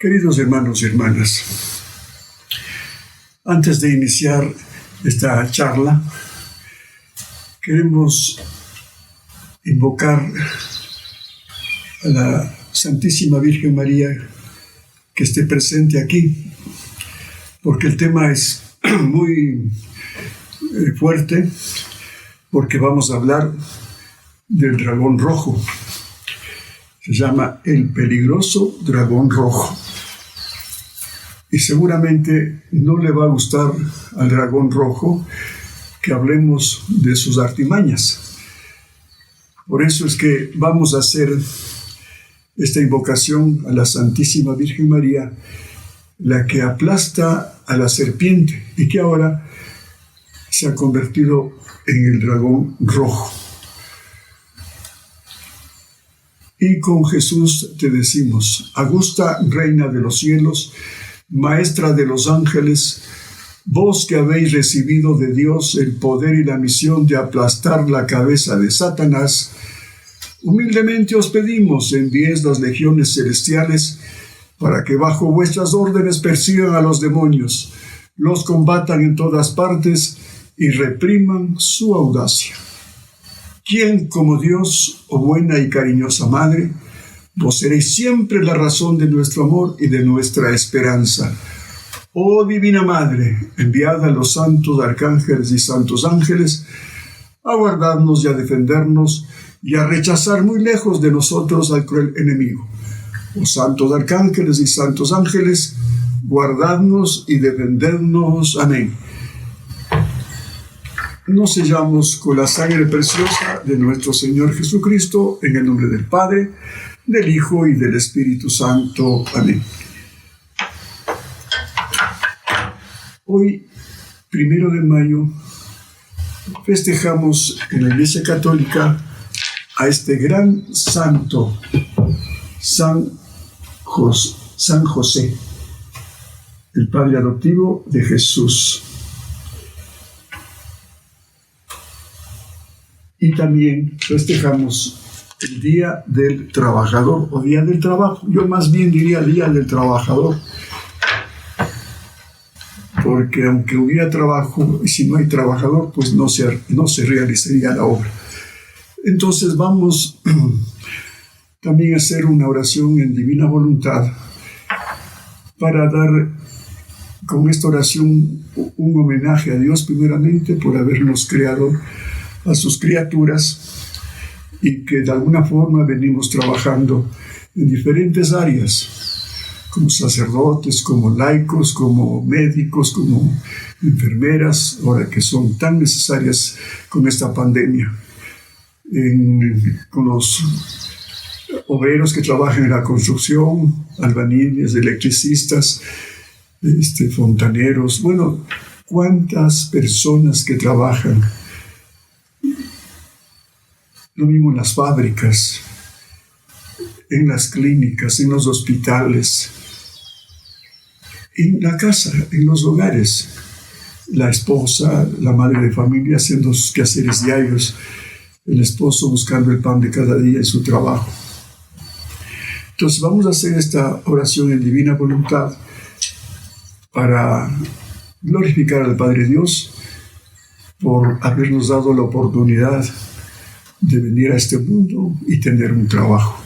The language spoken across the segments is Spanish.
Queridos hermanos y hermanas, antes de iniciar esta charla, queremos invocar a la Santísima Virgen María que esté presente aquí, porque el tema es muy fuerte, porque vamos a hablar del dragón rojo. Se llama el peligroso dragón rojo. Y seguramente no le va a gustar al dragón rojo que hablemos de sus artimañas. Por eso es que vamos a hacer esta invocación a la Santísima Virgen María, la que aplasta a la serpiente y que ahora se ha convertido en el dragón rojo. Y con Jesús te decimos: Augusta, Reina de los cielos, Maestra de los ángeles, vos que habéis recibido de Dios el poder y la misión de aplastar la cabeza de Satanás, humildemente os pedimos enviéis las legiones celestiales para que bajo vuestras órdenes persigan a los demonios, los combatan en todas partes y repriman su audacia. ¿Quién como Dios, oh buena y cariñosa Madre, vos seréis siempre la razón de nuestro amor y de nuestra esperanza? Oh Divina Madre, enviad a los santos arcángeles y santos ángeles a guardarnos y a defendernos y a rechazar muy lejos de nosotros al cruel enemigo. Oh santos arcángeles y santos ángeles, guardadnos y defendednos. Amén. Nos sellamos con la sangre preciosa de nuestro Señor Jesucristo, en el nombre del Padre, del Hijo y del Espíritu Santo. Amén. Hoy, 1 de mayo, festejamos en la Iglesia Católica a este gran santo, San José, el padre adoptivo de Jesús. Y también festejamos el Día del Trabajador, o Día del Trabajo. Yo más bien diría Día del Trabajador, porque aunque hubiera trabajo, y si no hay trabajador, pues no se realizaría la obra. Entonces vamos también a hacer una oración en divina voluntad para dar con esta oración un homenaje a Dios, primeramente por habernos creado a sus criaturas, y que de alguna forma venimos trabajando en diferentes áreas, como sacerdotes, como laicos, como médicos, como enfermeras, ahora que son tan necesarias con esta pandemia, con los obreros que trabajan en la construcción, albañiles, electricistas, fontaneros, bueno, cuántas personas que trabajan. Lo mismo en las fábricas, en las clínicas, en los hospitales, en la casa, en los hogares. La esposa, la madre de familia haciendo sus quehaceres diarios, el esposo buscando el pan de cada día en su trabajo. Entonces vamos a hacer esta oración en divina voluntad para glorificar al Padre Dios por habernos dado la oportunidad de venir a este mundo y tener un trabajo.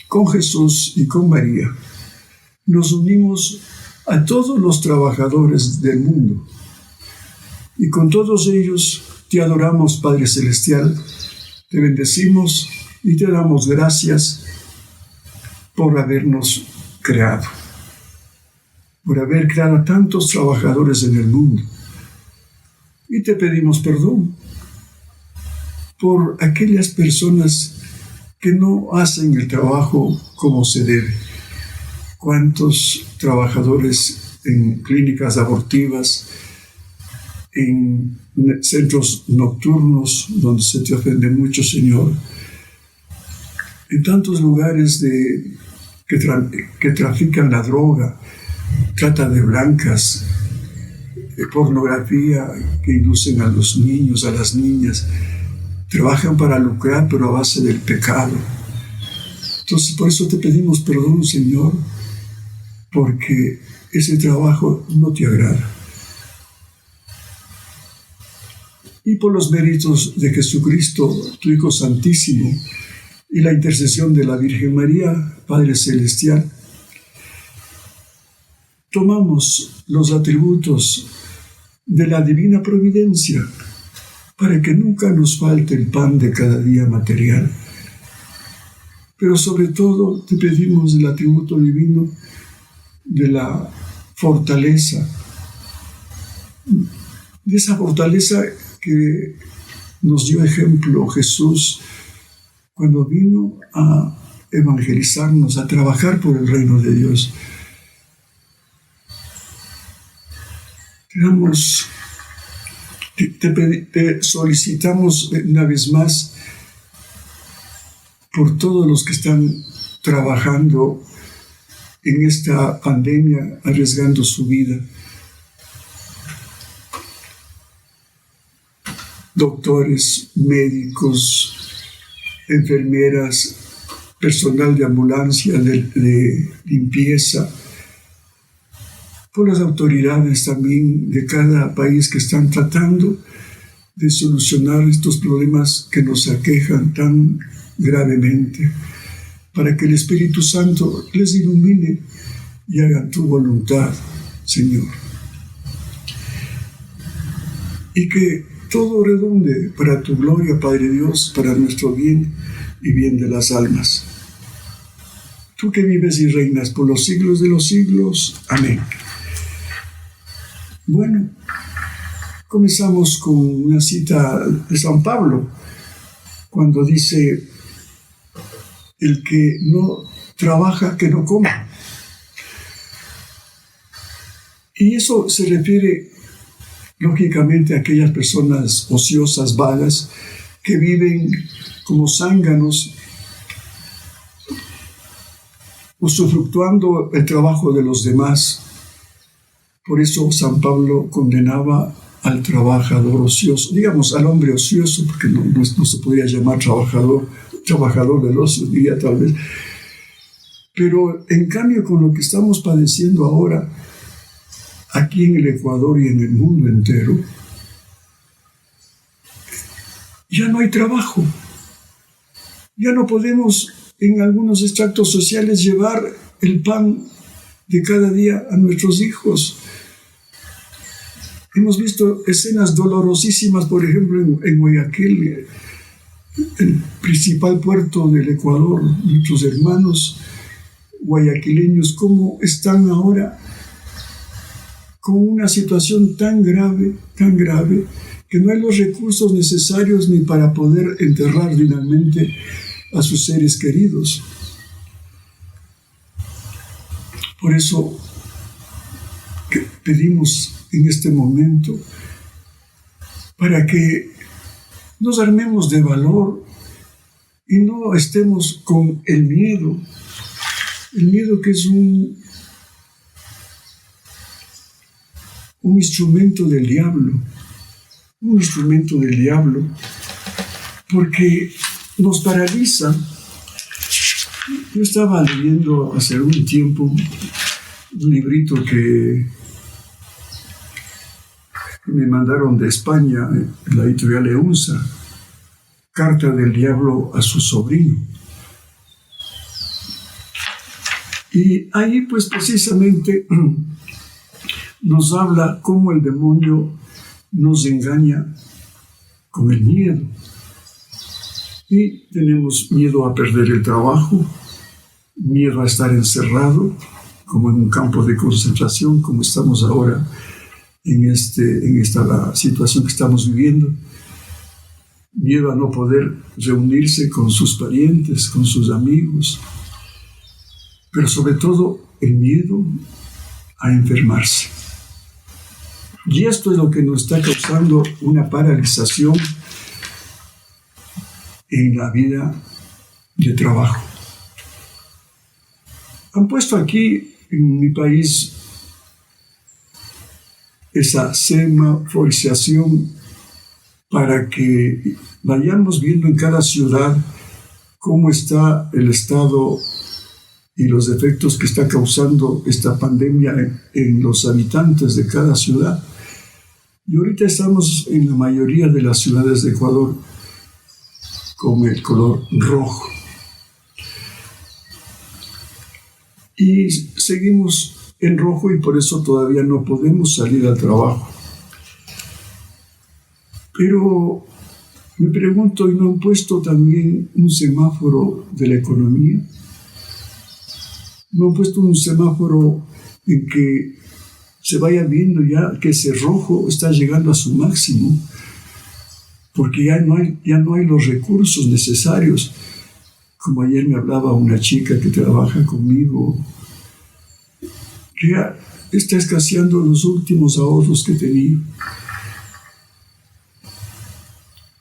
Con Jesús y con María nos unimos a todos los trabajadores del mundo, y con todos ellos te adoramos, Padre Celestial, te bendecimos y te damos gracias por habernos creado, por haber creado a tantos trabajadores en el mundo. Y te pedimos perdón por aquellas personas que no hacen el trabajo como se debe. Cuántos trabajadores en clínicas abortivas, en centros nocturnos donde se te ofende mucho, Señor, en tantos lugares que trafican la droga, trata de blancas, pornografía, que inducen a los niños, a las niñas, trabajan para lucrar, pero a base del pecado. Entonces, por eso te pedimos perdón, Señor, porque ese trabajo no te agrada. Y por los méritos de Jesucristo, tu Hijo Santísimo, y la intercesión de la Virgen María, Padre Celestial, tomamos los atributos de la divina providencia para que nunca nos falte el pan de cada día material. Pero sobre todo te pedimos el atributo divino de la fortaleza, de esa fortaleza que nos dio ejemplo Jesús cuando vino a evangelizarnos, a trabajar por el reino de Dios. Te solicitamos una vez más por todos los que están trabajando en esta pandemia, arriesgando su vida. Doctores, médicos, enfermeras, personal de ambulancia, de limpieza, por las autoridades también de cada país que están tratando de solucionar estos problemas que nos aquejan tan gravemente, para que el Espíritu Santo les ilumine y haga tu voluntad, Señor. Y que todo redunde para tu gloria, Padre Dios, para nuestro bien y bien de las almas. Tú que vives y reinas por los siglos de los siglos. Amén. Bueno, comenzamos con una cita de San Pablo, cuando dice: el que no trabaja, que no coma. Y eso se refiere, lógicamente, a aquellas personas ociosas, vagas, que viven como zánganos, usufructuando el trabajo de los demás. Por eso San Pablo condenaba al trabajador ocioso, digamos al hombre ocioso, porque no se podría llamar trabajador del ocio, diría tal vez. Pero en cambio, con lo que estamos padeciendo ahora, aquí en el Ecuador y en el mundo entero, ya no hay trabajo. Ya no podemos en algunos estratos sociales llevar el pan de cada día a nuestros hijos. Hemos visto escenas dolorosísimas, por ejemplo, en Guayaquil, el principal puerto del Ecuador. Nuestros hermanos guayaquileños, cómo están ahora con una situación tan grave, que no hay los recursos necesarios ni para poder enterrar dignamente a sus seres queridos. Por eso que pedimos en este momento para que nos armemos de valor y no estemos con el miedo que es un instrumento del diablo, porque nos paraliza. Yo estaba leyendo hace un tiempo un librito que me mandaron de España, la editorial EUNSA, Carta del Diablo a su sobrino. Y ahí pues precisamente nos habla cómo el demonio nos engaña con el miedo. Y tenemos miedo a perder el trabajo, miedo a estar encerrado, como en un campo de concentración, como estamos ahora en esta situación que estamos viviendo. Miedo a no poder reunirse con sus parientes, con sus amigos. Pero sobre todo el miedo a enfermarse. Y esto es lo que nos está causando una paralización en la vida de trabajo. Han puesto aquí en mi país esa semaforización para que vayamos viendo en cada ciudad cómo está el estado y los efectos que está causando esta pandemia en los habitantes de cada ciudad. Y ahorita estamos en la mayoría de las ciudades de Ecuador con el color rojo. Y seguimos en rojo y por eso todavía no podemos salir al trabajo. Pero me pregunto, ¿y no han puesto también un semáforo de la economía? ¿No han puesto un semáforo en que se vaya viendo ya que ese rojo está llegando a su máximo? Porque ya no hay los recursos necesarios. Como ayer me hablaba una chica que trabaja conmigo, que ya está escaseando los últimos ahorros que tenía.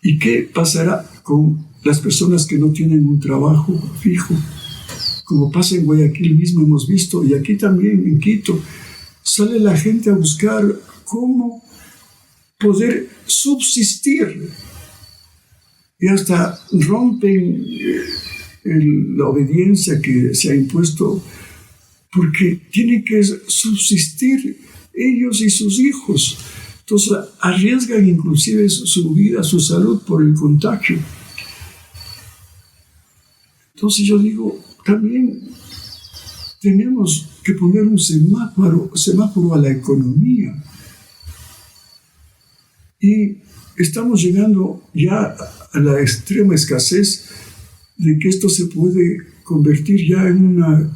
¿Y qué pasará con las personas que no tienen un trabajo fijo? Como pasa en Guayaquil mismo, hemos visto, y aquí también en Quito, sale la gente a buscar cómo poder subsistir. Y hasta rompen la obediencia que se ha impuesto, porque tienen que subsistir ellos y sus hijos. Entonces arriesgan inclusive su vida, su salud por el contagio. Entonces yo digo, también tenemos que poner un semáforo a la economía. Y estamos llegando ya a la extrema escasez de que esto se puede convertir ya en una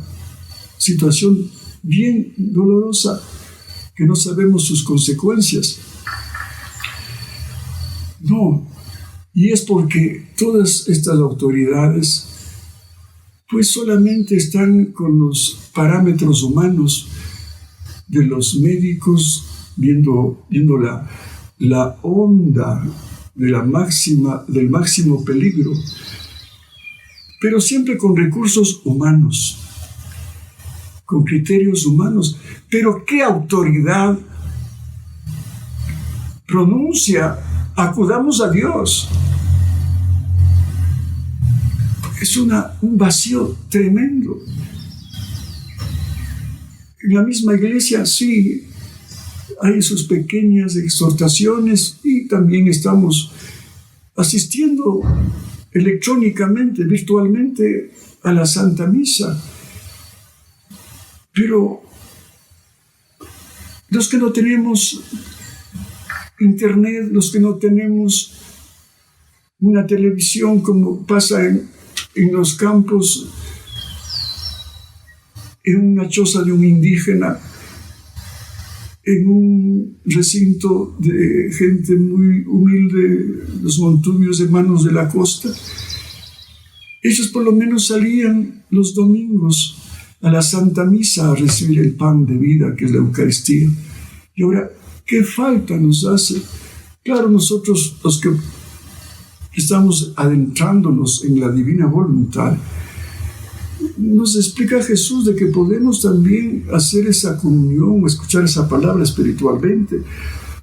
situación bien dolorosa, que no sabemos sus consecuencias. No, y es porque todas estas autoridades pues solamente están con los parámetros humanos de los médicos, viendo la onda del máximo peligro, pero siempre con recursos humanos, con criterios humanos. Pero ¿qué autoridad pronuncia? Acudamos a Dios. Es un vacío tremendo. En la misma iglesia sí hay sus pequeñas exhortaciones y también estamos asistiendo electrónicamente, virtualmente a la Santa Misa. Pero los que no tenemos internet, los que no tenemos una televisión como pasa en los campos, en una choza de un indígena, en un recinto de gente muy humilde, los montubios hermanos de la costa, ellos por lo menos salían los domingos a la Santa Misa a recibir el pan de vida que es la Eucaristía. Y ahora, ¿qué falta nos hace? Claro, nosotros los que estamos adentrándonos en la divina voluntad, nos explica Jesús de que podemos también hacer esa comunión o escuchar esa palabra espiritualmente,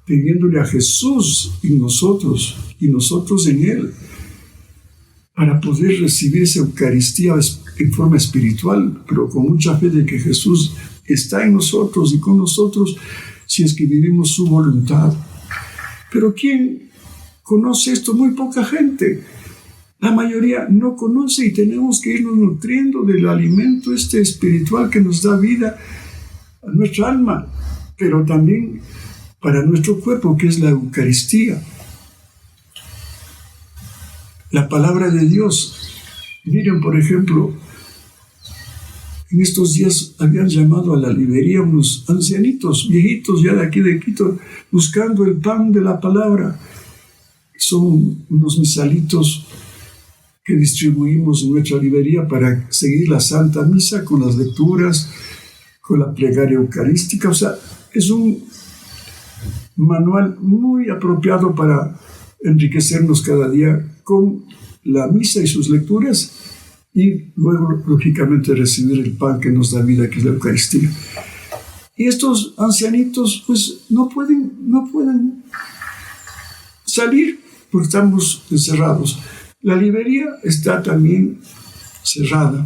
pidiéndole a Jesús en nosotros y nosotros en Él, para poder recibir esa Eucaristía en forma espiritual, pero con mucha fe de que Jesús está en nosotros y con nosotros si es que vivimos su voluntad. Pero ¿quién conoce esto? Muy poca gente. La mayoría no conoce y tenemos que irnos nutriendo del alimento espiritual que nos da vida a nuestra alma, pero también para nuestro cuerpo, que es la Eucaristía. La palabra de Dios. Miren, por ejemplo, en estos días habían llamado a la librería unos ancianitos, viejitos ya de aquí de Quito, buscando el pan de la palabra. Son unos misalitos que distribuimos en nuestra librería para seguir la Santa Misa con las lecturas, con la plegaria eucarística. O sea, es un manual muy apropiado para enriquecernos cada día con la misa y sus lecturas, y luego, lógicamente, recibir el pan que nos da vida, que es la Eucaristía. Y estos ancianitos, pues, no pueden salir porque estamos encerrados. La librería está también cerrada.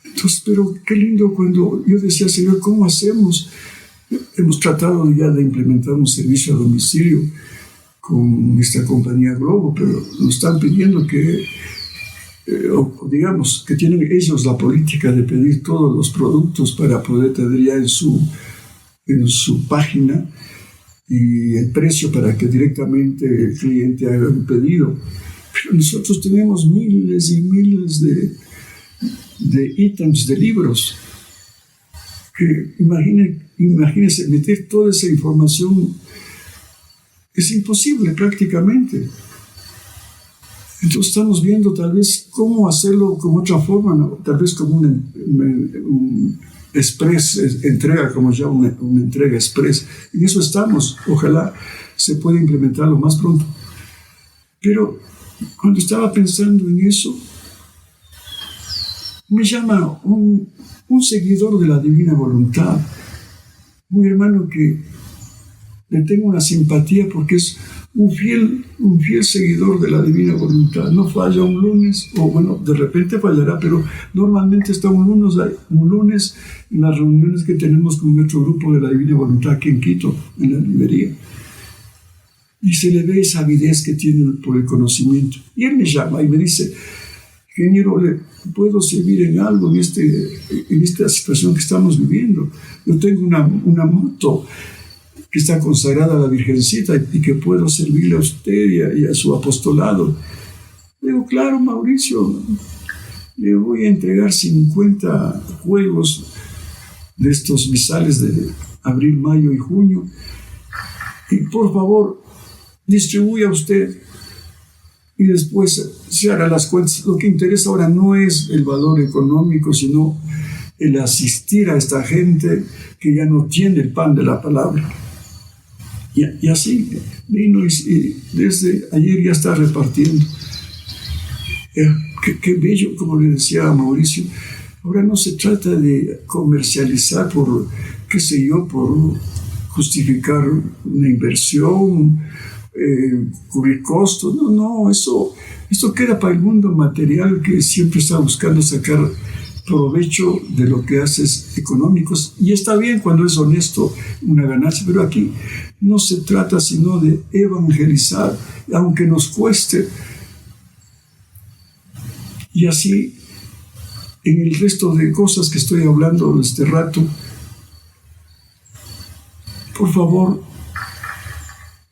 Entonces, pero qué lindo cuando yo decía, Señor, ¿cómo hacemos? Hemos tratado ya de implementar un servicio a domicilio con esta compañía Globo, pero nos están pidiendo que, o digamos, que tienen ellos la política de pedir todos los productos para poder tener ya en su página y el precio para que directamente el cliente haga un pedido. Pero nosotros tenemos miles y miles de ítems de libros que imagínense meter toda esa información es imposible prácticamente. Entonces estamos viendo tal vez cómo hacerlo con otra forma, ¿no? Tal vez como un express entrega, como ya una entrega express. En eso estamos. Ojalá se pueda implementar lo más pronto. Pero cuando estaba pensando en eso, me llama un seguidor de la Divina Voluntad, un hermano que le tengo una simpatía porque es un fiel seguidor de la Divina Voluntad. No falla un lunes, o bueno, de repente fallará, pero normalmente está un lunes en las reuniones que tenemos con nuestro grupo de la Divina Voluntad aquí en Quito, en la librería. Y se le ve esa avidez que tiene por el conocimiento. Y él me llama y me dice, ingeniero, ¿le puedo servir en algo en esta situación que estamos viviendo? Yo tengo una moto que está consagrada a la Virgencita y que puedo servirle a usted y a su apostolado. Le digo, claro, Mauricio, le voy a entregar 50 juegos de estos misales de abril, mayo y junio. Y por favor, distribuya usted y después se hará las cuentas. Lo que interesa ahora no es el valor económico, sino el asistir a esta gente que ya no tiene el pan de la palabra. Y así vino y desde ayer ya está repartiendo. Qué bello, como le decía a Mauricio. Ahora no se trata de comercializar por justificar una inversión, cubrir costos. No, esto queda para el mundo material que siempre está buscando sacar provecho de lo que haces económicos, y está bien cuando es honesto una ganancia, pero aquí no se trata sino de evangelizar, aunque nos cueste. Y así, en el resto de cosas que estoy hablando este rato, por favor,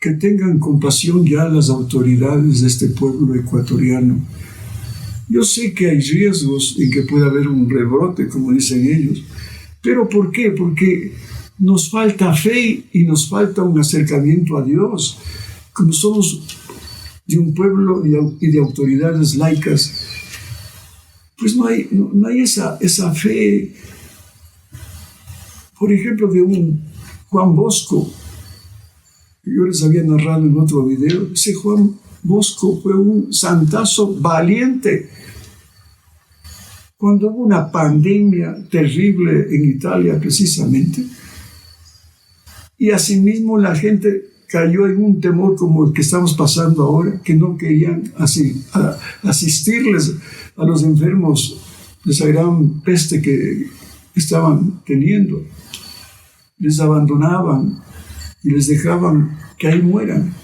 que tengan compasión ya las autoridades de este pueblo ecuatoriano. Yo sé que hay riesgos en que pueda haber un rebrote, como dicen ellos. ¿Pero por qué? Porque nos falta fe y nos falta un acercamiento a Dios. Como somos de un pueblo y de autoridades laicas, pues no hay esa fe. Por ejemplo, de un Juan Bosco, que yo les había narrado en otro video. Ese Juan Bosco fue un santazo valiente. Cuando hubo una pandemia terrible en Italia, precisamente, y asimismo la gente cayó en un temor como el que estamos pasando ahora, que no querían asistirles a los enfermos de esa gran peste que estaban teniendo. Les abandonaban y les dejaban que ahí mueran.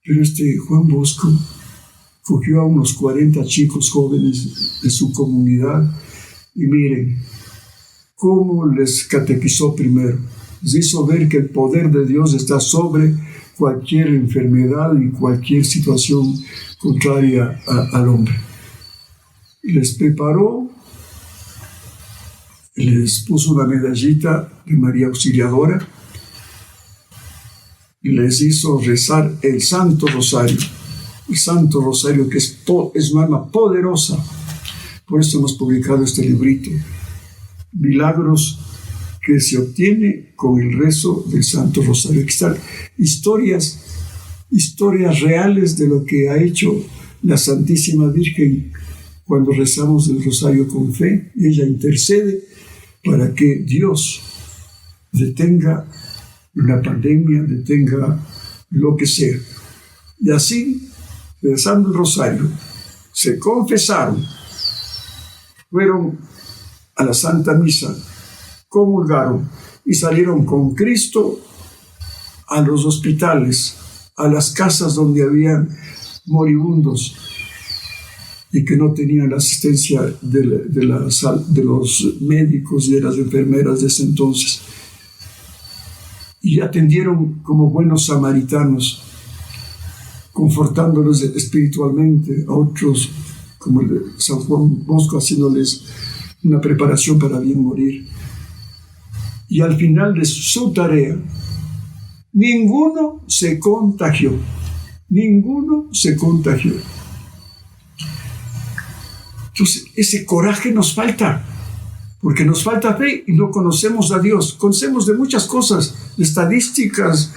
Pero Juan Bosco cogió a unos 40 chicos jóvenes de su comunidad y miren cómo les catequizó primero. Les hizo ver que el poder de Dios está sobre cualquier enfermedad y cualquier situación contraria al hombre. Les preparó, les puso una medallita de María Auxiliadora y les hizo rezar el Santo Rosario. El Santo Rosario, que es un arma poderosa. Por eso hemos publicado este librito. Milagros que se obtiene con el rezo del Santo Rosario. Aquí están historias reales de lo que ha hecho la Santísima Virgen cuando rezamos el Rosario con fe. Y ella intercede para que Dios detenga una pandemia, detenga lo que sea. Y así, rezando el rosario, se confesaron, fueron a la Santa Misa, comulgaron y salieron con Cristo a los hospitales, a las casas donde habían moribundos y que no tenían la asistencia de los médicos y de las enfermeras de ese entonces. Y atendieron como buenos samaritanos, confortándolos espiritualmente, a otros, como el de San Juan Bosco, haciéndoles una preparación para bien morir. Y al final de su tarea, ninguno se contagió. Ninguno se contagió. Entonces, ese coraje nos falta, porque nos falta fe y no conocemos a Dios. Conocemos de muchas cosas, de estadísticas,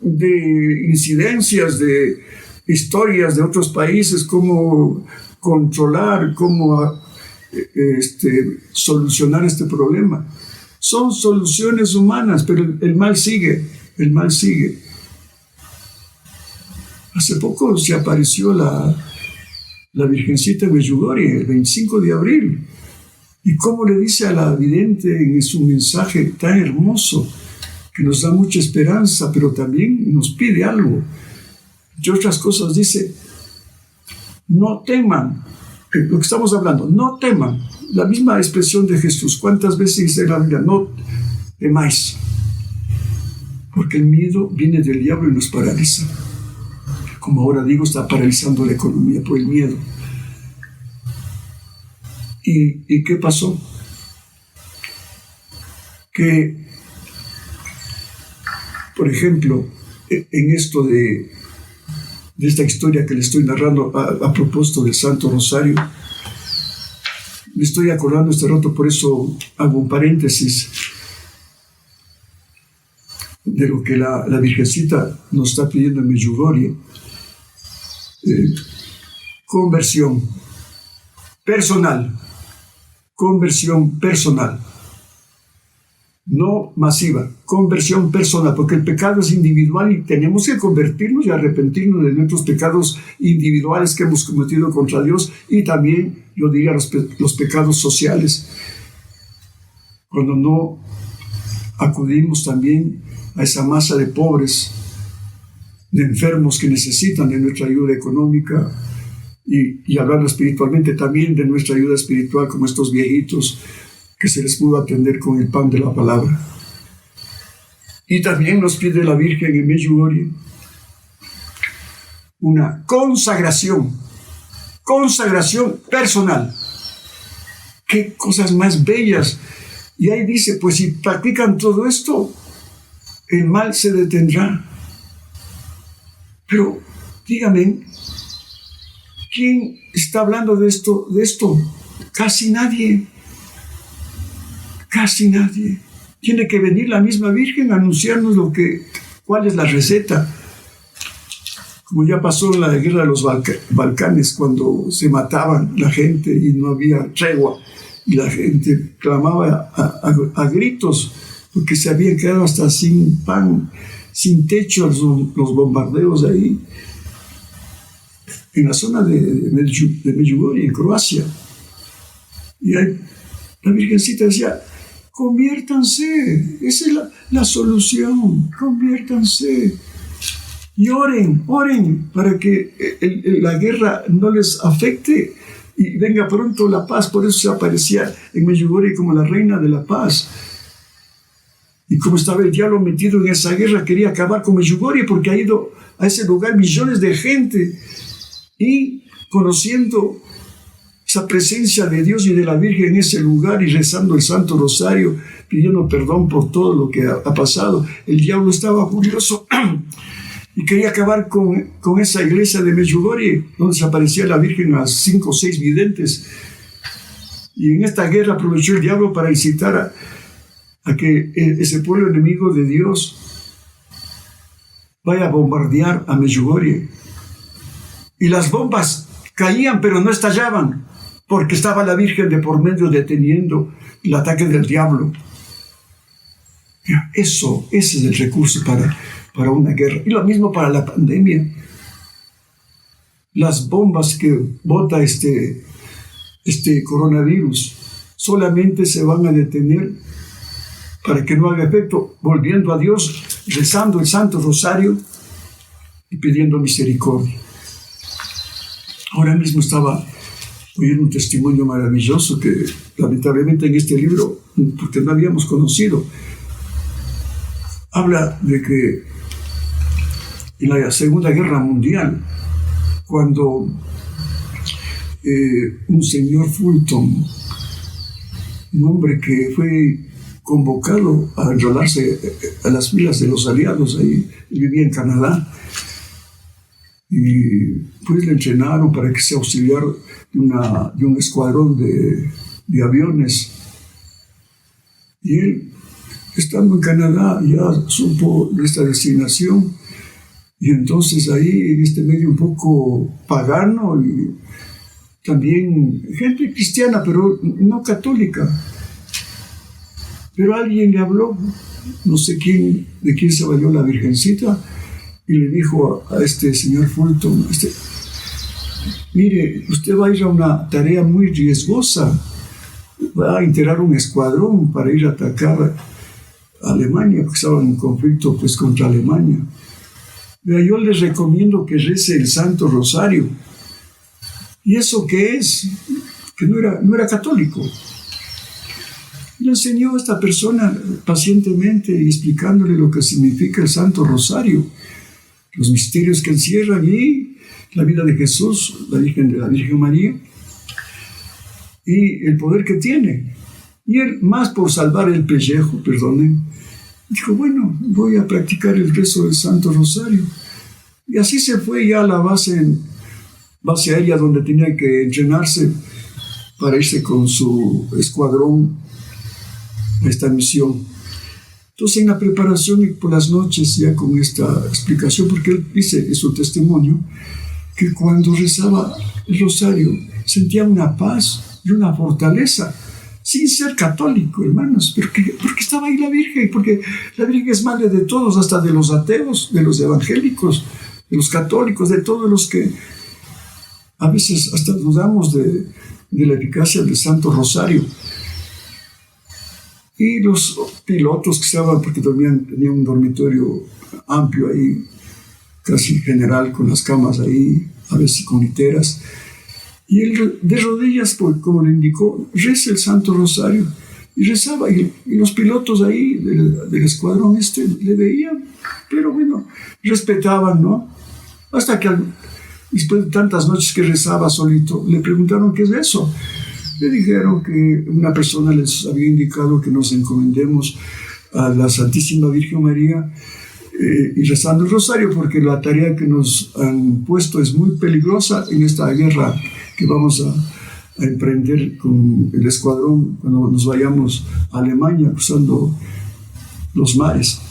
de incidencias, de historias de otros países, cómo controlar, cómo solucionar este problema. Son soluciones humanas, pero el mal sigue, el mal sigue. Hace poco se apareció la Virgencita de Medjugorje, el 25 de abril. Y cómo le dice a la vidente en su mensaje tan hermoso, que nos da mucha esperanza, pero también nos pide algo. Entre otras cosas dice, no teman, lo que estamos hablando, no teman. La misma expresión de Jesús, ¿cuántas veces dice en la Biblia? No temáis, porque el miedo viene del diablo y nos paraliza. Como ahora digo, está paralizando la economía por el miedo. ¿Y qué pasó? Que, por ejemplo, en esto de esta historia que le estoy narrando a propósito del Santo Rosario, me estoy acordando este rato, por eso hago un paréntesis de lo que la Virgencita nos está pidiendo en Medjugorje. Conversión personal, no masiva, conversión personal, porque el pecado es individual y tenemos que convertirnos y arrepentirnos de nuestros pecados individuales que hemos cometido contra Dios y también, yo diría, los pecados sociales. Cuando no acudimos también a esa masa de pobres, de enfermos que necesitan de nuestra ayuda económica y hablando espiritualmente también de nuestra ayuda espiritual, como estos viejitos que se les pudo atender con el pan de la palabra. Y también nos pide la Virgen en Medjugorje una consagración personal. Qué cosas más bellas. Y ahí dice, pues si practican todo esto, el mal se detendrá. Pero díganme, ¿quién está hablando de esto? Casi nadie. Tiene que venir la misma Virgen a anunciarnos cuál es la receta. Como ya pasó en la guerra de los Balcanes, cuando se mataban la gente y no había tregua, y la gente clamaba a gritos, porque se habían quedado hasta sin pan, sin techo, los bombardeos ahí, en la zona de Medjugorje, en Croacia. Y ahí la Virgencita decía, conviértanse, esa es la solución, conviértanse. Y oren para que la guerra no les afecte y venga pronto la paz. Por eso se aparecía en Medjugorje como la reina de la paz. Y como estaba el diablo metido en esa guerra, quería acabar con Medjugorje porque ha ido a ese lugar millones de gente. Y conociendo esa presencia de Dios y de la Virgen en ese lugar y rezando el Santo Rosario, pidiendo perdón por todo lo que ha pasado, el diablo estaba furioso y quería acabar con esa iglesia de Medjugorje, donde se aparecía la Virgen a 5 o 6 videntes. Y en esta guerra aprovechó el diablo para incitar a que ese pueblo enemigo de Dios vaya a bombardear a Medjugorje. Y las bombas caían, pero no estallaban, porque estaba la Virgen de por medio deteniendo el ataque del diablo. Ese es el recurso para una guerra. Y lo mismo para la pandemia. las bombas que bota este coronavirus solamente se van a detener para que no haga efecto, volviendo a Dios, rezando el Santo Rosario y pidiendo misericordia. Ahora mismo estaba oyendo un testimonio maravilloso que lamentablemente en este libro, porque no habíamos conocido, habla de que en la Segunda Guerra Mundial, cuando un señor Fulton, un hombre que fue convocado a enrolarse a las filas de los aliados, ahí vivía en Canadá, y pues le entrenaron para que sea auxiliar de un escuadrón de aviones. Y él, estando en Canadá, ya supo de esta designación, y entonces ahí en este medio un poco pagano y también gente cristiana, pero no católica. Pero alguien le habló, no sé de quién se valió la Virgencita, y le dijo a este señor Fulton, mire, usted va a ir a una tarea muy riesgosa, va a integrar un escuadrón para ir a atacar a Alemania, porque estaban en conflicto pues contra Alemania. Yo les recomiendo que rece el Santo Rosario. ¿Y eso qué es? Que no era católico. Le enseñó a esta persona pacientemente y explicándole lo que significa el Santo Rosario, los misterios que encierran y la vida de Jesús, de la Virgen María, y el poder que tiene. Y él, más por salvar el pellejo, perdonen, dijo, bueno, voy a practicar el rezo del Santo Rosario. Y así se fue ya a la base aérea donde tenía que entrenarse para irse con su escuadrón a esta misión. Entonces, en la preparación y por las noches, ya con esta explicación, porque él dice en su testimonio que cuando rezaba el rosario sentía una paz y una fortaleza, sin ser católico, hermanos, porque estaba ahí la Virgen, porque la Virgen es madre de todos, hasta de los ateos, de los evangélicos, de los católicos, de todos los que a veces hasta dudamos de la eficacia del Santo Rosario. Y los pilotos que estaban, porque tenían un dormitorio amplio ahí, casi general, con las camas ahí, a veces con literas. Y él de rodillas, pues, como le indicó, reza el Santo Rosario. Y rezaba, y los pilotos ahí del escuadrón le veían, pero bueno, respetaban, ¿no? Hasta que después de tantas noches que rezaba solito, le preguntaron qué es eso. Le dijeron que una persona les había indicado que nos encomendemos a la Santísima Virgen María y rezando el rosario, porque la tarea que nos han puesto es muy peligrosa en esta guerra que vamos a emprender con el escuadrón cuando nos vayamos a Alemania cruzando los mares.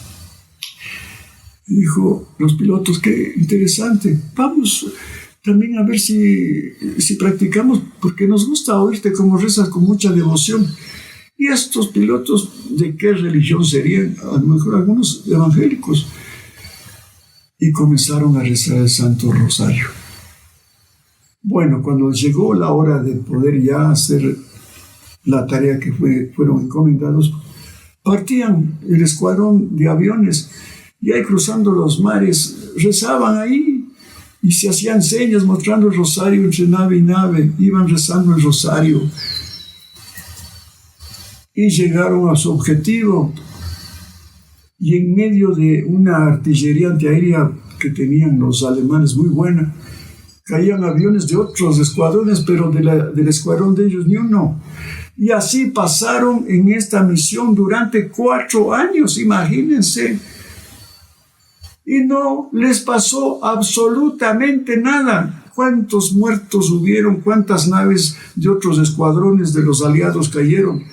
Y dijo los pilotos, qué interesante, vamos también a ver si practicamos, porque nos gusta oírte como rezas con mucha devoción. Y estos pilotos, ¿de qué religión serían? A lo mejor algunos evangélicos. Y comenzaron a rezar el Santo Rosario. Bueno, cuando llegó la hora de poder ya hacer la tarea que fueron encomendados, partían el escuadrón de aviones y ahí cruzando los mares rezaban ahí y se hacían señas mostrando el rosario entre nave y nave, iban rezando el rosario y llegaron a su objetivo. Y en medio de una artillería antiaérea que tenían los alemanes muy buena, caían aviones de otros escuadrones, pero del escuadrón de ellos ni uno. Y así pasaron en esta misión durante 4 años, imagínense. Y no les pasó absolutamente nada. ¿Cuántos muertos hubieron? ¿Cuántas naves de otros escuadrones de los aliados cayeron?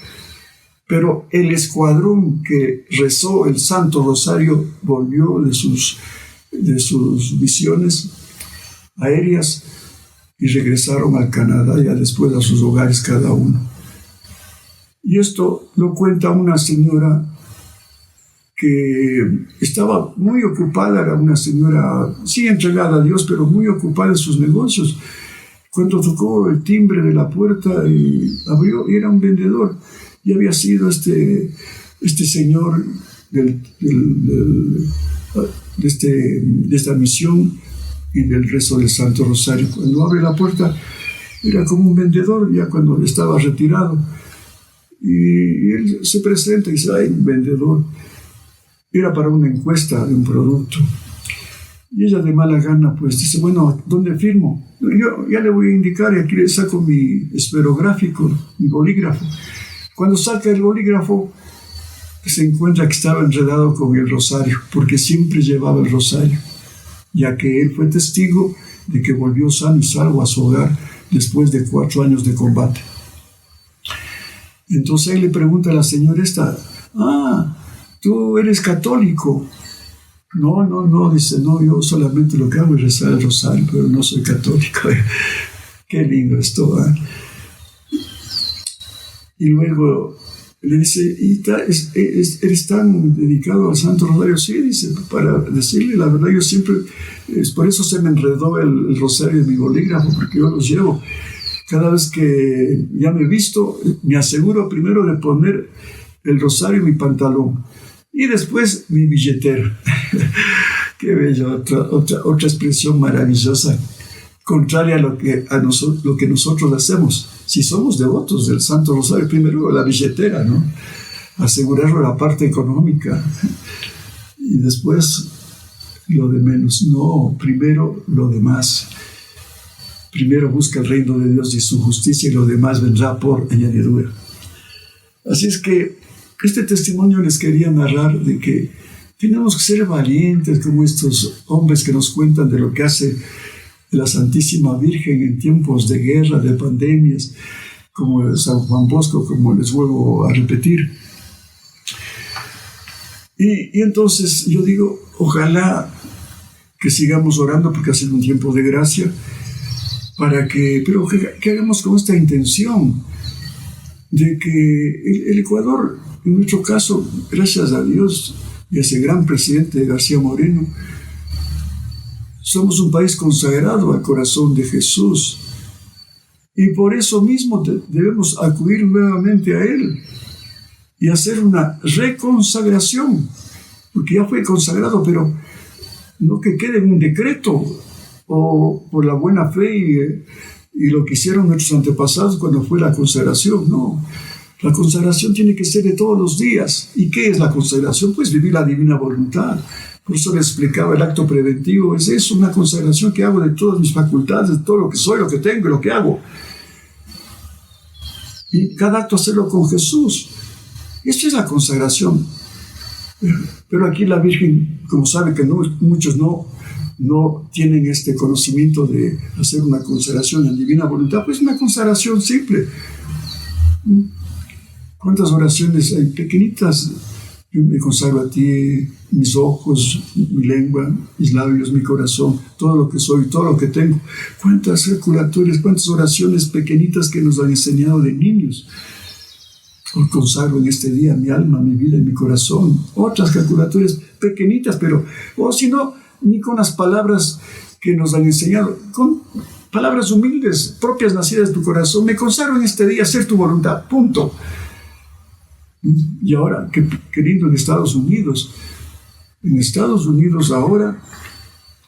Pero el escuadrón que rezó el Santo Rosario volvió de sus misiones aéreas y regresaron al Canadá ya después a sus hogares cada uno. Y esto lo cuenta una señora que estaba muy ocupada, era una señora, sí entregada a Dios, pero muy ocupada en sus negocios. Cuando tocó el timbre de la puerta y abrió, y era un vendedor, y había sido este señor de esta misión y del rezo del Santo Rosario. Cuando abre la puerta, era como un vendedor, ya cuando estaba retirado. Y él se presenta y dice, hay un vendedor. Era para una encuesta de un producto. Y ella de mala gana, pues, dice, bueno, ¿dónde firmo? Yo ya le voy a indicar, y aquí le saco mi esferográfico, mi bolígrafo. Cuando saca el bolígrafo, se encuentra que estaba enredado con el rosario, porque siempre llevaba el rosario, ya que él fue testigo de que volvió sano y salvo a su hogar después de 4 años de combate. Entonces él le pregunta a la señora esta, ¿tú eres católico? No, dice, no, yo solamente lo que hago es rezar el rosario, pero no soy católico. Qué lindo esto, ¿eh? Y luego le dice, ¿eres tan dedicado al Santo Rosario? Sí, dice, para decirle la verdad, yo siempre, por eso se me enredó el rosario de mi bolígrafo, porque yo los llevo. Cada vez que ya me he visto, me aseguro primero de poner el rosario en mi pantalón y después mi billetera. Qué bello, otra expresión maravillosa, contraria a lo que nosotros hacemos. Si somos devotos del Santo Rosario, primero la billetera, ¿no? Asegurarlo la parte económica y después lo de menos. No, primero lo demás. Primero busca el reino de Dios y su justicia y lo demás vendrá por añadidura. Así es que este testimonio les quería narrar de que tenemos que ser valientes como estos hombres que nos cuentan de lo que hace la Santísima Virgen en tiempos de guerra, de pandemias, como San Juan Bosco, como les vuelvo a repetir. Y entonces yo digo, ojalá que sigamos orando porque ha sido un tiempo de gracia, pero que hagamos con esta intención de que el Ecuador, en nuestro caso, gracias a Dios y a ese gran presidente García Moreno, somos un país consagrado al corazón de Jesús y por eso mismo debemos acudir nuevamente a Él y hacer una reconsagración, porque ya fue consagrado, pero no que quede en un decreto o por la buena fe y lo que hicieron nuestros antepasados cuando fue la consagración. No, la consagración tiene que ser de todos los días. ¿Y qué es la consagración? Pues vivir la divina voluntad. Por eso le explicaba el acto preventivo. Es una consagración que hago de todas mis facultades, de todo lo que soy, lo que tengo y lo que hago. Y cada acto hacerlo con Jesús. Esta es la consagración. Pero aquí la Virgen, como sabe que muchos no tienen este conocimiento de hacer una consagración en divina voluntad, pues una consagración simple. ¿Cuántas oraciones hay pequeñitas? Yo me consagro a ti, mis ojos, mi lengua, mis labios, mi corazón, todo lo que soy, todo lo que tengo. ¿Cuántas circulatorias, cuántas oraciones pequeñitas que nos han enseñado de niños? Os consagro en este día mi alma, mi vida y mi corazón. Otras calculatorias pequeñitas, pero, o si no, ni con las palabras que nos han enseñado, con palabras humildes, propias nacidas de tu corazón. Me consagro en este día a hacer tu voluntad, punto. Y ahora, qué lindo en Estados Unidos. En Estados Unidos ahora,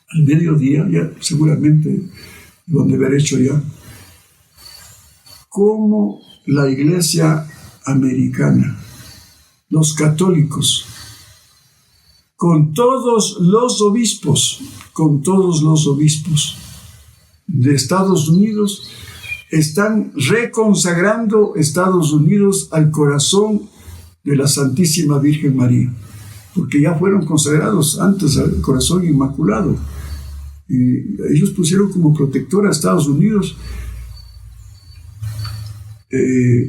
al mediodía, ya seguramente lo han de haber hecho ya, como la iglesia americana, los católicos, con todos los obispos de Estados Unidos, están reconsagrando Estados Unidos al corazón de la Santísima Virgen María, porque ya fueron consagrados antes al corazón inmaculado. Y ellos pusieron como protectora a Estados Unidos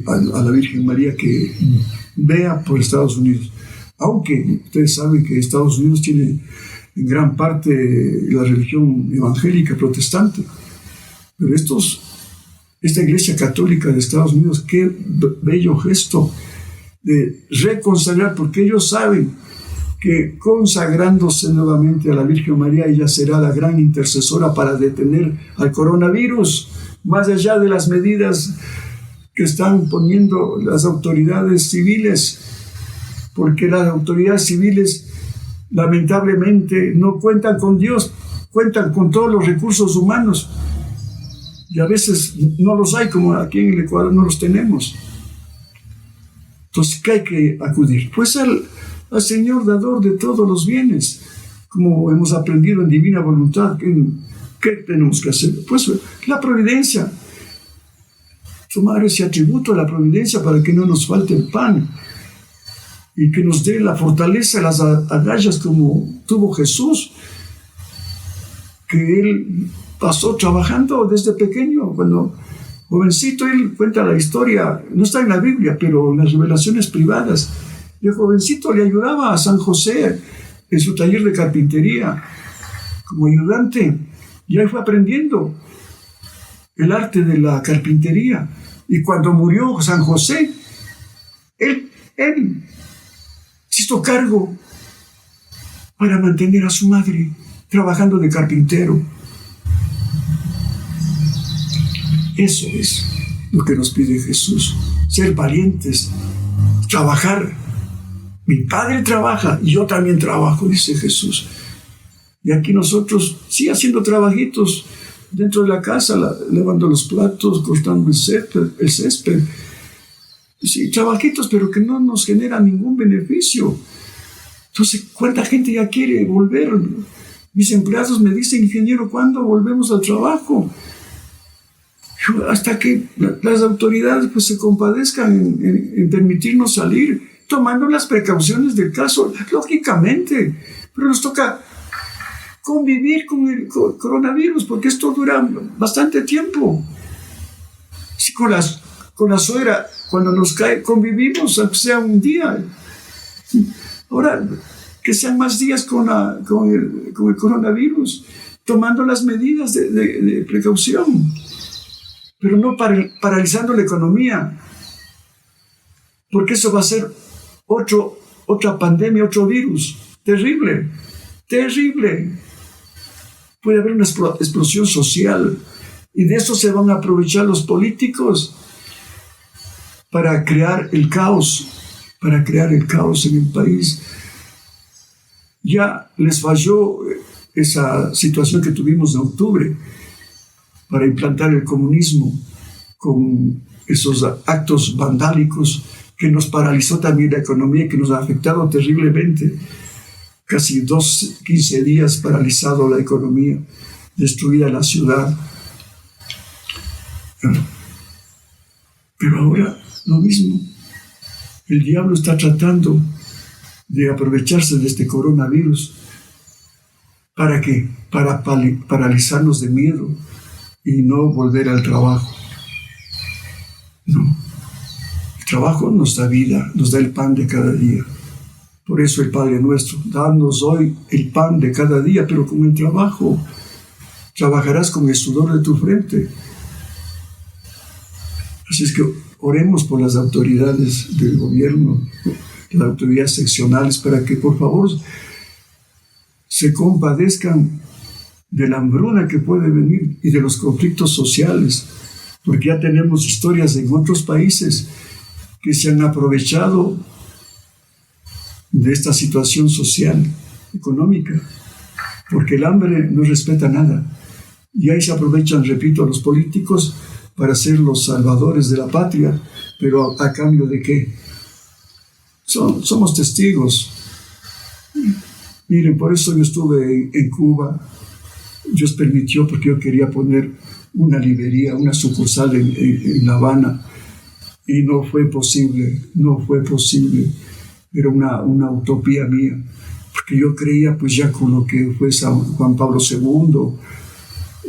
a la Virgen María que vea por Estados Unidos. Aunque ustedes saben que Estados Unidos tiene en gran parte la religión evangélica protestante, pero esta Iglesia Católica de Estados Unidos, qué bello gesto de reconsagrar, porque ellos saben que consagrándose nuevamente a la Virgen María, ella será la gran intercesora para detener al coronavirus, más allá de las medidas que están poniendo las autoridades civiles, porque las autoridades civiles lamentablemente no cuentan con Dios, cuentan con todos los recursos humanos y a veces no los hay, como aquí en el Ecuador no los tenemos. Entonces, ¿qué hay que acudir? Pues al Señor dador de todos los bienes, como hemos aprendido en Divina Voluntad. ¿Qué tenemos que hacer? Pues la providencia, tomar ese atributo a la providencia para que no nos falte el pan y que nos dé la fortaleza, las agallas como tuvo Jesús, que él pasó trabajando desde pequeño. Cuando jovencito, él cuenta la historia, no está en la Biblia, pero en las revelaciones privadas. De jovencito le ayudaba a San José en su taller de carpintería como ayudante, y ahí fue aprendiendo el arte de la carpintería. Y cuando murió San José, él se hizo cargo para mantener a su madre trabajando de carpintero. Eso es lo que nos pide Jesús, ser valientes, trabajar. Mi Padre trabaja y yo también trabajo, dice Jesús. Y aquí nosotros, sí, haciendo trabajitos dentro de la casa, lavando los platos, cortando el césped. Sí, trabajitos, pero que no nos generan ningún beneficio. Entonces, ¿cuánta gente ya quiere volver? Mis empleados me dicen, ingeniero, ¿cuándo volvemos al trabajo? Hasta que las autoridades pues, se compadezcan en permitirnos salir, tomando las precauciones del caso, lógicamente. Pero nos toca convivir con el coronavirus, porque esto dura bastante tiempo. Si con la suegra, cuando nos cae, convivimos, aunque sea un día. Ahora, que sean más días con el coronavirus, tomando las medidas de precaución, pero no paralizando la economía, porque eso va a ser otra pandemia, otro virus, terrible. Puede haber una explosión social y de eso se van a aprovechar los políticos para crear el caos en el país. Ya les falló esa situación que tuvimos en octubre para implantar el comunismo con esos actos vandálicos que nos paralizó también la economía, que nos ha afectado terriblemente. Casi 15 días paralizado la economía, destruida la ciudad. Pero ahora lo mismo. El diablo está tratando de aprovecharse de este coronavirus. ¿Para qué? Para paralizarnos de miedo y no volver al trabajo. No. El trabajo nos da vida, nos da el pan de cada día. Por eso el Padre Nuestro, danos hoy el pan de cada día, pero con el trabajo. Trabajarás con el sudor de tu frente. Así es que oremos por las autoridades del gobierno, las autoridades seccionales, para que por favor se compadezcan de la hambruna que puede venir y de los conflictos sociales, porque ya tenemos historias en otros países que se han aprovechado de esta situación social, económica, porque el hambre no respeta nada. Y ahí se aprovechan, repito, los políticos para ser los salvadores de la patria, pero ¿a cambio de qué? Somos testigos. Miren, por eso yo estuve en Cuba. Dios permitió, porque yo quería poner una librería, una sucursal en La Habana, y no fue posible. Era una utopía mía, porque yo creía pues ya con lo que fue San Juan Pablo II,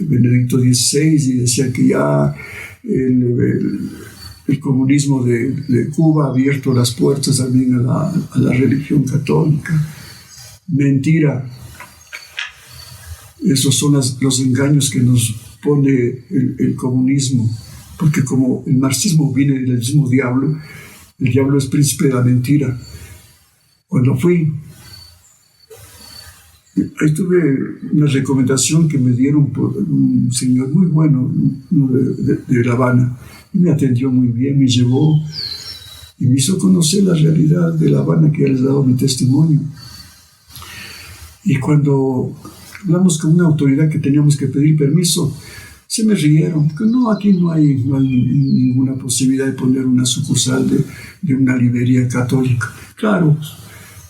Benedicto XVI, y decía que ya el comunismo de Cuba ha abierto las puertas también a la religión católica. Mentira. Esos son los engaños que nos pone el comunismo, porque como el marxismo viene del mismo diablo, el diablo es príncipe de la mentira. Cuando fui Ahí tuve una recomendación que me dieron por un señor muy bueno, uno de La Habana, y me atendió muy bien, me llevó y me hizo conocer la realidad de La Habana, que ya les he dado mi testimonio. Y cuando hablamos con una autoridad que teníamos que pedir permiso, se me rieron, porque no, aquí no hay ninguna posibilidad de poner una sucursal de una librería católica. Claro,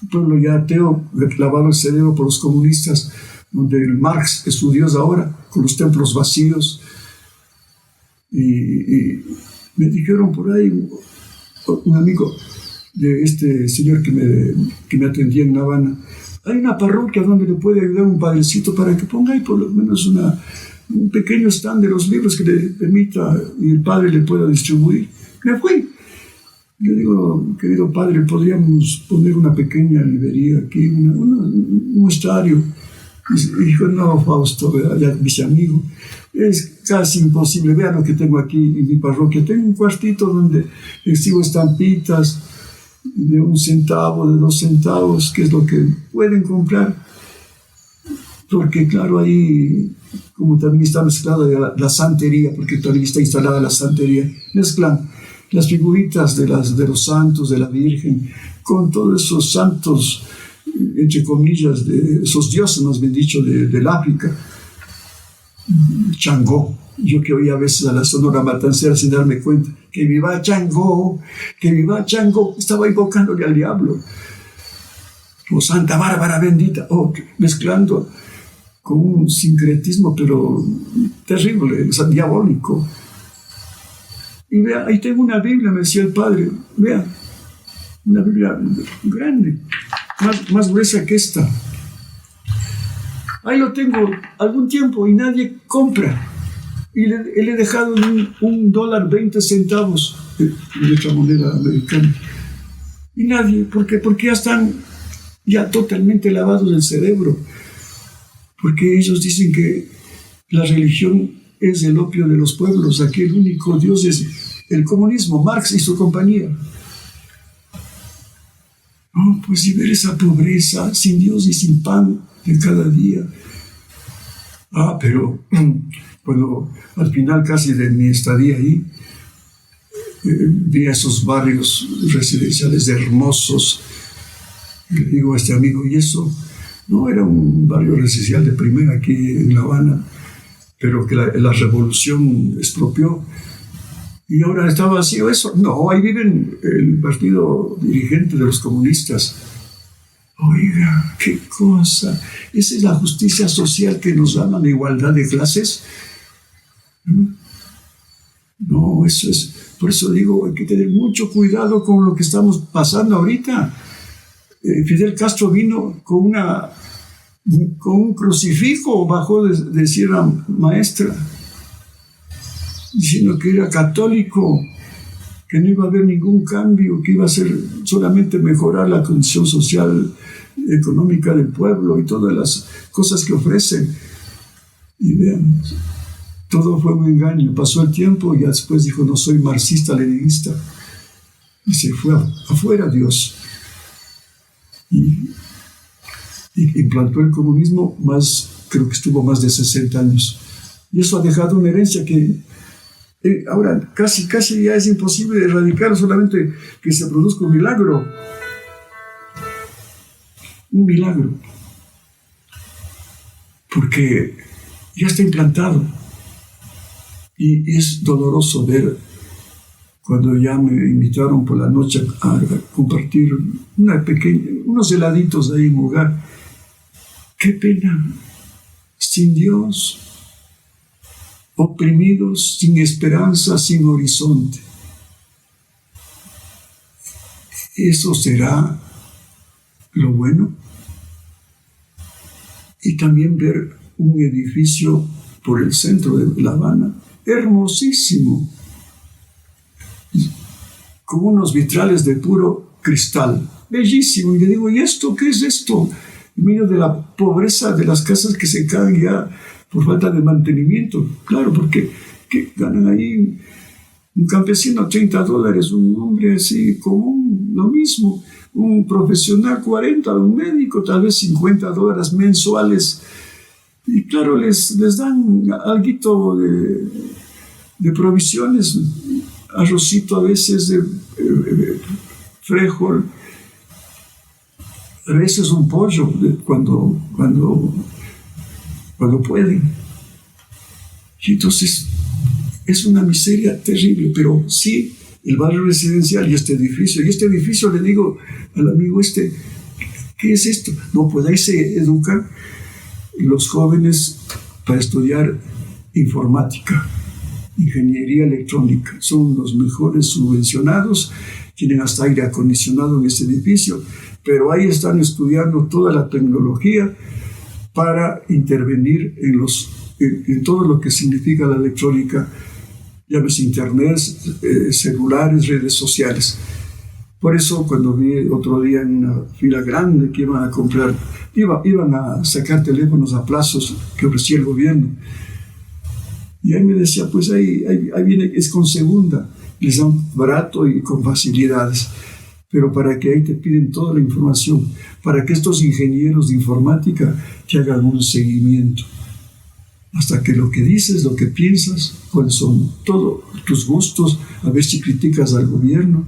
un pueblo ya ateo, lavado el cerebro por los comunistas, donde el Marx es su Dios ahora, con los templos vacíos. Y me dijeron por ahí, un amigo de este señor que me atendía en La Habana, hay una parroquia donde le puede ayudar un padrecito para que ponga ahí por lo menos un pequeño stand de los libros que le permita y el padre le pueda distribuir. Me fui. Yo digo, querido padre, podríamos poner una pequeña librería aquí, un muestrario. Y dijo, no, Fausto, ya dice amigo, es casi imposible. Vean lo que tengo aquí en mi parroquia. Tengo un cuartito donde exhibo estampitas de 1 centavo, de 2 centavos, que es lo que pueden comprar. Porque claro, ahí, como también está mezclada la santería, porque también está instalada la santería, mezclan las figuritas de los santos, de la Virgen, con todos esos santos, entre comillas, de esos dioses, más bien dicho, del África. Changó. Yo que oía a veces a la Sonora Matancera sin darme cuenta, que viva Changó, que viva Changó, estaba invocándole al diablo. O Santa Bárbara bendita, mezclando con un sincretismo, pero terrible, o sea, diabólico. Y vea, ahí tengo una Biblia, me decía el padre, vea, una Biblia grande, más gruesa que esta. Ahí lo tengo algún tiempo y nadie compra. Y le he dejado $1.20 de nuestra moneda americana. Y nadie, ¿por qué? Porque ya están totalmente lavados del cerebro. Porque ellos dicen que la religión es el opio de los pueblos. Aquí el único Dios es el comunismo, Marx y su compañía. No, pues y ver esa pobreza, sin Dios y sin pan de cada día. Pero cuando al final casi de mi estadía ahí, vi esos barrios residenciales hermosos. Y le digo a este amigo, y eso no era un barrio residencial de primera aquí en La Habana, pero que la revolución expropió. Y ahora está vacío eso. No, ahí viven el partido dirigente de los comunistas. Oiga, qué cosa. ¿Esa es la justicia social que nos llama de igualdad de clases? No, eso es. Por eso digo, hay que tener mucho cuidado con lo que estamos pasando ahorita. Fidel Castro vino con un crucifijo, bajó de Sierra Maestra, diciendo que era católico, que no iba a haber ningún cambio, que iba a ser solamente mejorar la condición social, económica del pueblo y todas las cosas que ofrecen. Y vean, todo fue un engaño. Pasó el tiempo y ya después dijo, no soy marxista-leninista. Y se fue afuera Dios. Y implantó el comunismo, creo que estuvo más de 60 años. Y eso ha dejado una herencia que ahora casi ya es imposible erradicar, solamente que se produzca un milagro. Un milagro. Porque ya está implantado. Y es doloroso ver cuando ya me invitaron por la noche a compartir unos heladitos ahí en un lugar. ¡Qué pena! Sin Dios, oprimidos, sin esperanza, sin horizonte. ¿Eso será lo bueno? Y también ver un edificio por el centro de La Habana, hermosísimo, con unos vitrales de puro cristal, bellísimo. Y le digo, ¿y esto qué es esto? En medio de la pobreza de las casas que se caen ya por falta de mantenimiento. Claro, porque ¿qué ganan ahí? Un campesino $30, un hombre así común, lo mismo. un profesional 40, un médico tal vez $50 mensuales. Y claro, les dan algo de provisiones, arrocito a veces de frijol, a veces un pollo cuando pueden. Y entonces es una miseria terrible, pero sí, el barrio residencial y este edificio le digo al amigo ¿qué es esto? No, pues ahí se educan los jóvenes para estudiar informática, ingeniería electrónica. Son los mejores subvencionados, tienen hasta aire acondicionado en este edificio, pero ahí están estudiando toda la tecnología para intervenir en todo lo que significa la electrónica, llámese internet, celulares, redes sociales. Por eso cuando vi otro día en una fila grande que iban a comprar, iban a sacar teléfonos a plazos que ofrecía el gobierno, y ahí me decía, pues ahí viene, es con segunda, les dan barato y con facilidades, pero para que ahí te piden toda la información, para que estos ingenieros de informática te hagan un seguimiento, hasta que lo que dices, lo que piensas, cuáles son todos tus gustos, a ver si criticas al gobierno.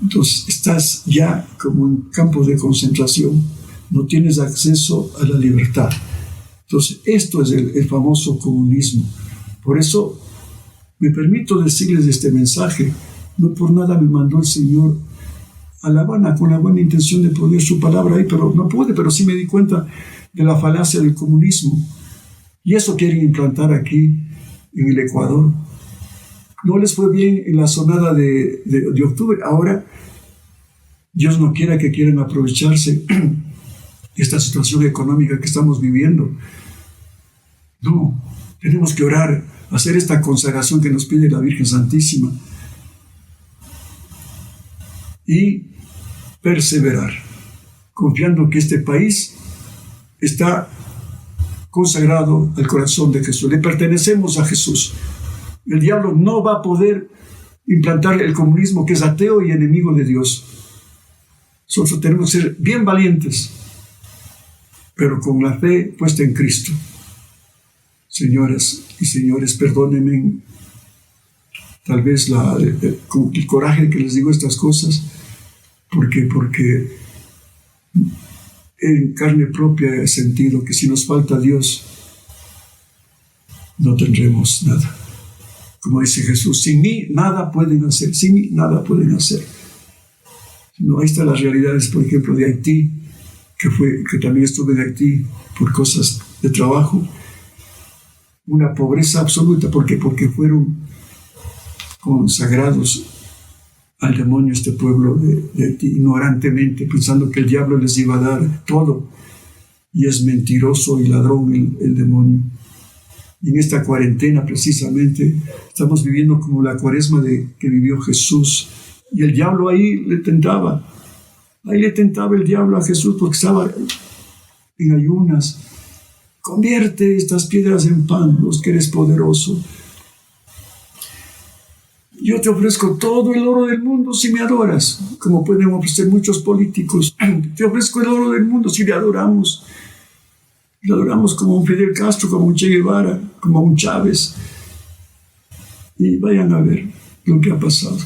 Entonces estás ya como en campos de concentración, no tienes acceso a la libertad. Entonces esto es el famoso comunismo. Por eso me permito decirles este mensaje. No por nada me mandó el Señor a La Habana con la buena intención de poner su palabra ahí, pero no pude, pero sí me di cuenta de la falacia del comunismo. Y eso quieren implantar aquí en el Ecuador. No les fue bien en la sonada de octubre. Ahora, Dios no quiera que quieran aprovecharse de esta situación económica que estamos viviendo. No, tenemos que orar, hacer esta consagración que nos pide la Virgen Santísima y perseverar, confiando que este país está consagrado al corazón de Jesús. Le pertenecemos a Jesús. El diablo no va a poder implantar el comunismo, que es ateo y enemigo de Dios. Nosotros tenemos que ser bien valientes, pero con la fe puesta en Cristo. Señoras y señores, perdónenme tal vez con el coraje que les digo estas cosas, porque en carne propia he sentido que si nos falta Dios, no tendremos nada. Como dice Jesús, sin mí nada pueden hacer, sin mí nada pueden hacer. No, ahí están las realidades, por ejemplo, de Haití, que también estuve de Haití por cosas de trabajo. Una pobreza absoluta, porque fueron consagrados al demonio este pueblo de Haití, ignorantemente, pensando que el diablo les iba a dar todo. Y es mentiroso y ladrón el demonio. Y en esta cuarentena, precisamente, estamos viviendo como la cuaresma que vivió Jesús. Y el diablo ahí le tentaba. Ahí le tentaba el diablo a Jesús porque estaba en ayunas. Convierte estas piedras en pan, los que eres poderoso. Yo te ofrezco todo el oro del mundo si me adoras, como pueden ofrecer muchos políticos. Te ofrezco el oro del mundo si le adoramos. Le adoramos como un Fidel Castro, como un Che Guevara, como un Chávez. Y vayan a ver lo que ha pasado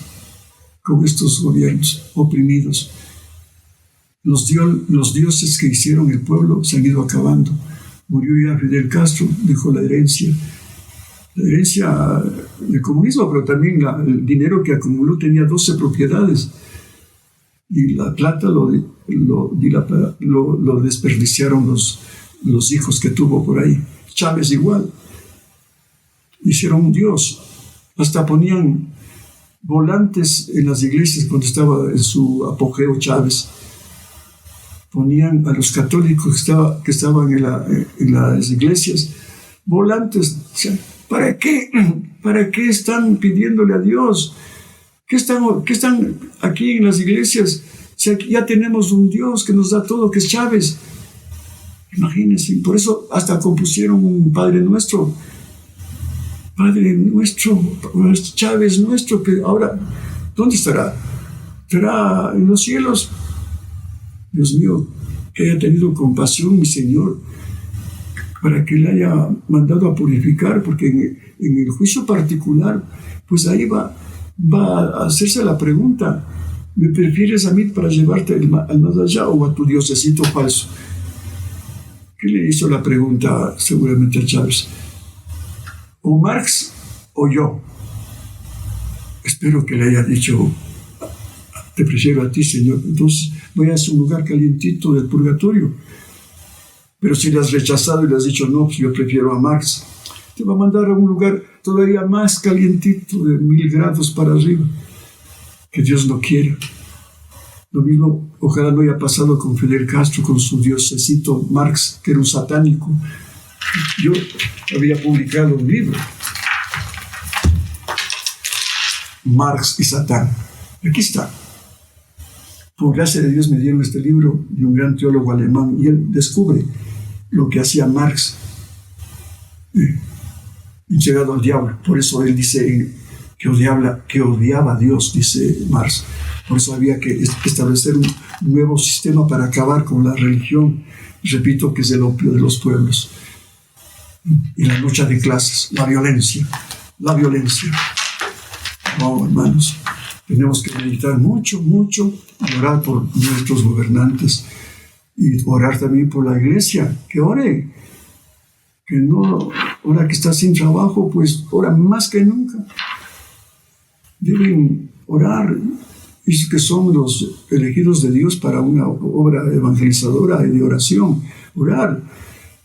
con estos gobiernos oprimidos. Los dioses que hicieron el pueblo se han ido acabando. Murió ya Fidel Castro, dejó la herencia del comunismo, pero también el dinero que acumuló. Tenía 12 propiedades y la plata lo desperdiciaron los hijos que tuvo por ahí. Chávez igual. Hicieron un dios. Hasta ponían volantes en las iglesias cuando estaba en su apogeo Chávez. Ponían a los católicos que estaban en las iglesias volantes. O sea, ¿para qué? ¿Para qué están pidiéndole a Dios? ¿Qué están aquí en las iglesias? Si aquí ya tenemos un Dios que nos da todo, que es Chávez. Imagínense, por eso hasta compusieron un Padre Nuestro, Chávez nuestro, que ahora, ¿dónde estará? estará en los cielos. Dios mío, que haya tenido compasión, mi Señor, para que le haya mandado a purificar, porque en el juicio particular, pues ahí va a hacerse la pregunta: ¿me prefieres a mí para llevarte al más allá o a tu diosecito falso? ¿Qué le hizo la pregunta seguramente a Chávez? ¿O Marx o yo? Espero que le haya dicho: te prefiero a ti, Señor. Entonces voy a un lugar calientito del purgatorio. Pero si le has rechazado y le has dicho: no, pues yo prefiero a Marx, te va a mandar a un lugar todavía más calientito, de 1000 grados para arriba. Que Dios no quiera. Lo mismo, ojalá no haya pasado con Fidel Castro, con su diosecito Marx, que era un satánico. Yo había publicado un libro, Marx y Satán. Aquí está. Por gracia de Dios me dieron este libro de un gran teólogo alemán, y él descubre lo que hacía Marx, llegado al diablo. Por eso él dice que odiaba a Dios, dice Marx. Por eso había que establecer un nuevo sistema para acabar con la religión. Repito, que es el opio de los pueblos. Y la lucha de clases, la violencia. No, hermanos, tenemos que meditar mucho, y orar por nuestros gobernantes, y orar también por la iglesia, que ore, que no, ahora que está sin trabajo, pues ora más que nunca. Deben orar, y que son los elegidos de Dios para una obra evangelizadora y de oración. Orar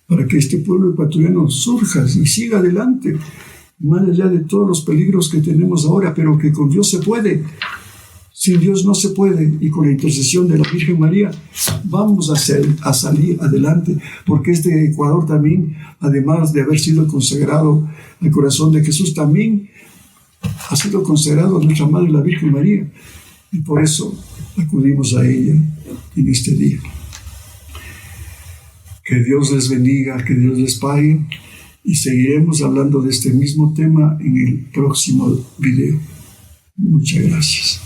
para que este pueblo ecuatoriano surja y siga adelante, más allá de todos los peligros que tenemos ahora, pero que con Dios se puede. Sin Dios no se puede, y con la intercesión de la Virgen María vamos a salir adelante, porque este Ecuador también, además de haber sido consagrado al corazón de Jesús, también ha sido consagrado a nuestra Madre, la Virgen María, y por eso acudimos a ella en este día. Que Dios les bendiga, que Dios les pague, y seguiremos hablando de este mismo tema en el próximo video. Muchas gracias.